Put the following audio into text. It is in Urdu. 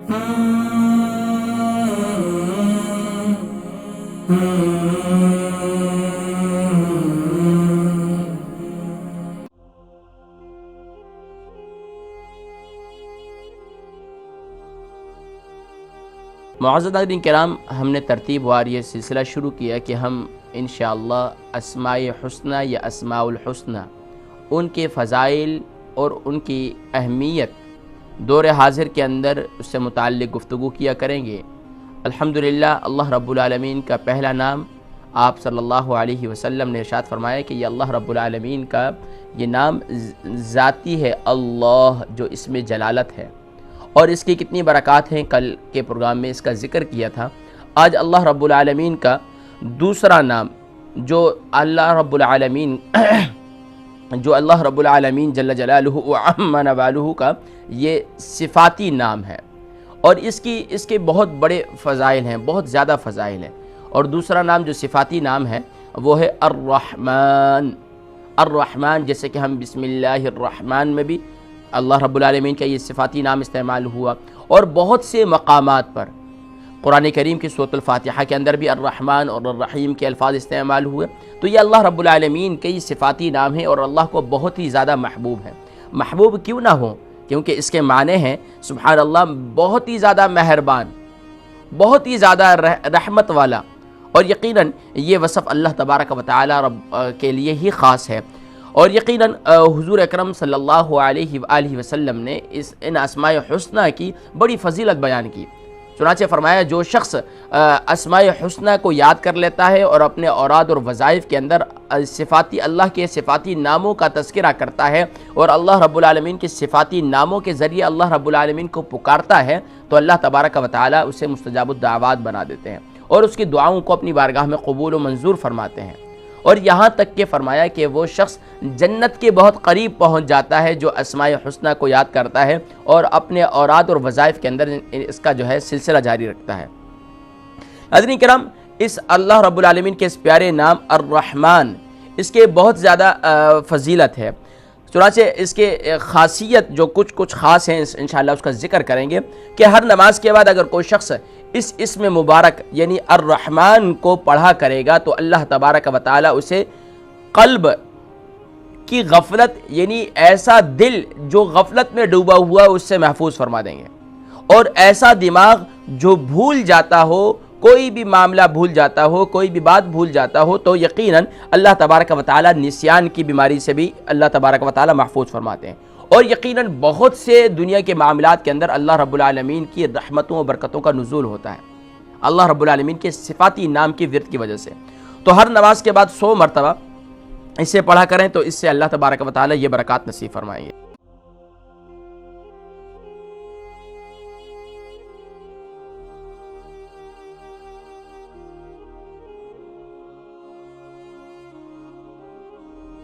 معزز ناظرین کرام، ہم نے ترتیب وار یہ سلسلہ شروع کیا کہ ہم انشاءاللہ اسماء حسنہ یا اسماء الحسنہ، ان کے فضائل اور ان کی اہمیت دور حاضر کے اندر اس سے متعلق گفتگو کیا کریں گے۔ الحمدللہ اللہ رب العالمین کا پہلا نام آپ صلی اللہ علیہ وسلم نے ارشاد فرمایا کہ یہ اللہ رب العالمین کا یہ نام ذاتی ہے، اللہ جو اسم جلالت ہے، اور اس کی کتنی برکات ہیں، کل کے پروگرام میں اس کا ذکر کیا تھا۔ آج اللہ رب العالمین کا دوسرا نام جو اللہ رب العالمین جل جلالہ وعم نوالہ کا یہ صفاتی نام ہے، اور اس کے بہت بڑے فضائل ہیں، بہت زیادہ فضائل ہیں۔ اور دوسرا نام جو صفاتی نام ہے وہ ہے الرحمن۔ الرحمن جیسے کہ ہم بسم اللہ الرحمن میں بھی اللہ رب العالمین کا یہ صفاتی نام استعمال ہوا، اور بہت سے مقامات پر قرآن کریم کی سورۃ الفاتحہ کے اندر بھی الرحمن اور الرحیم کے الفاظ استعمال ہوئے۔ تو یہ اللہ رب العالمین کے یہ صفاتی نام ہیں اور اللہ کو بہت ہی زیادہ محبوب ہے۔ محبوب کیوں نہ ہو؟ کیونکہ اس کے معنی ہیں سبحان اللہ بہت ہی زیادہ مہربان، بہت ہی زیادہ رحمت والا، اور یقیناً یہ وصف اللہ تبارک و تعالی رب کے لیے ہی خاص ہے۔ اور یقیناً حضور اکرم صلی اللہ علیہ وآلہ وسلم نے ان اسماء حسنہ کی بڑی فضیلت بیان کی۔ چنانچہ فرمایا جو شخص اسماء حسنہ کو یاد کر لیتا ہے اور اپنے اوراد اور وظائف کے اندر صفاتی اللہ کے صفاتی ناموں کا تذکرہ کرتا ہے اور اللہ رب العالمین کے صفاتی ناموں کے ذریعے اللہ رب العالمین کو پکارتا ہے، تو اللہ تبارک و تعالی اسے مستجاب الدعوات بنا دیتے ہیں اور اس کی دعاؤں کو اپنی بارگاہ میں قبول و منظور فرماتے ہیں۔ اور یہاں تک کہ فرمایا کہ وہ شخص جنت کے بہت قریب پہنچ جاتا ہے جو اسماء حسنہ کو یاد کرتا ہے اور اپنے اوراد اور وظائف کے اندر اس کا جو ہے سلسلہ جاری رکھتا ہے۔ ناظرین کرام، اس اللہ رب العالمین کے اس پیارے نام الرحمن، اس کے بہت زیادہ فضیلت ہے۔ چنانچہ اس کے خاصیت جو کچھ خاص ہیں انشاءاللہ اس کا ذکر کریں گے کہ ہر نماز کے بعد اگر کوئی شخص اس اسم مبارک یعنی الرحمن کو پڑھا کرے گا تو اللہ تبارک و تعالی اسے قلب کی غفلت یعنی ایسا دل جو غفلت میں ڈوبا ہوا اس سے محفوظ فرما دیں گے، اور ایسا دماغ جو بھول جاتا ہو، کوئی بھی معاملہ بھول جاتا ہو، کوئی بھی بات بھول جاتا ہو، تو یقیناً اللہ تبارک و تعالی نسیان کی بیماری سے بھی اللہ تبارک و تعالی محفوظ فرماتے ہیں۔ اور یقیناً بہت سے دنیا کے معاملات کے اندر اللہ رب العالمین کی رحمتوں و برکتوں کا نزول ہوتا ہے اللہ رب العالمین کے صفاتی نام کی ورد کی وجہ سے۔ تو ہر نماز کے بعد 100 مرتبہ اسے پڑھا کریں تو اس سے اللہ تبارک و تعالی یہ برکات نصیب فرمائیں گے۔